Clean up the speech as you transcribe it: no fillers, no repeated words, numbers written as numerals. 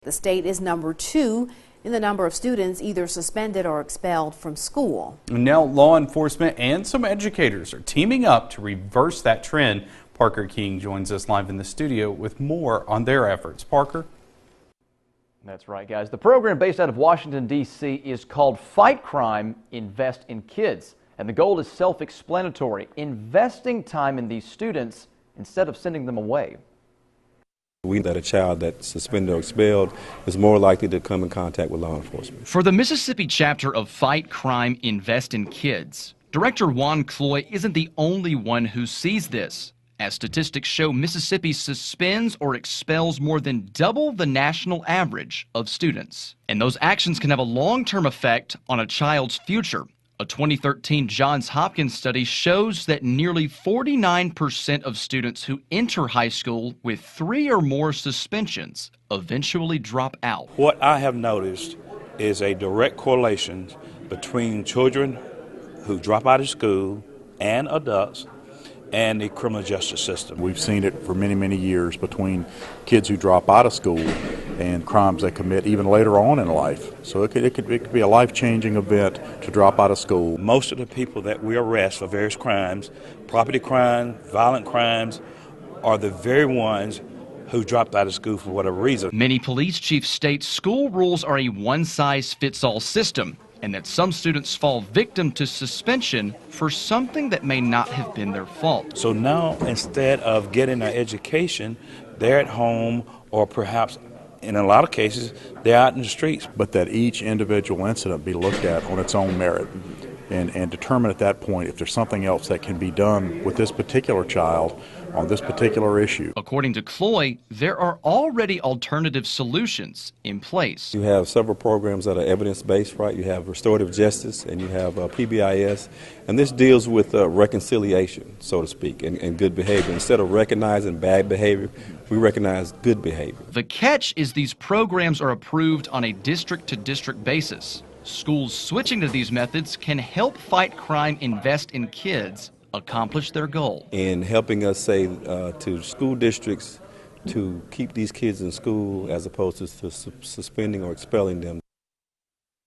The state is number 2 in the number of students either suspended or expelled from school. Now law enforcement and some educators are teaming up to reverse that trend. Parker King joins us live in the studio with more on their efforts. Parker? That's right, guys. The program based out of Washington, D.C. is called Fight Crime, Invest in Kids. And the goal is self-explanatory, investing time in these students instead of sending them away. We know that a child that's suspended or expelled is more likely to come in contact with law enforcement. For the Mississippi chapter of Fight Crime, Invest in Kids, Director Juan Cloy isn't the only one who sees this. As statistics show, Mississippi suspends or expels more than double the national average of students. And those actions can have a long-term effect on a child's future. A 2013 Johns Hopkins study shows that nearly 49% of students who enter high school with 3 or more suspensions eventually drop out. What I have noticed is a direct correlation between children who drop out of school and adults and the criminal justice system. We've seen it for many, many years between kids who drop out of school and crimes they commit even later on in life. So it could be a life-changing event to drop out of school. Most of the people that we arrest for various crimes, property crimes, violent crimes, are the very ones who dropped out of school for whatever reason. Many police chiefs state school rules are a one-size-fits-all system, and that some students fall victim to suspension for something that may not have been their fault. So now, instead of getting an education, they're at home, or perhaps in a lot of cases, they're out in the streets. But that each individual incident be looked at on its own merit and determine at that point if there's something else that can be done with this particular child on this particular issue. According to Cloy, there are already alternative solutions in place. You have several programs that are evidence-based, right? You have restorative justice and you have PBIS, and this deals with reconciliation, so to speak, and good behavior. Instead of recognizing bad behavior, we recognize good behavior. The catch is these programs are approved on a district-to-district basis. Schools switching to these methods can help Fight Crime, Invest in Kids accomplish their goal. In helping us say to school districts to keep these kids in school as opposed to suspending or expelling them.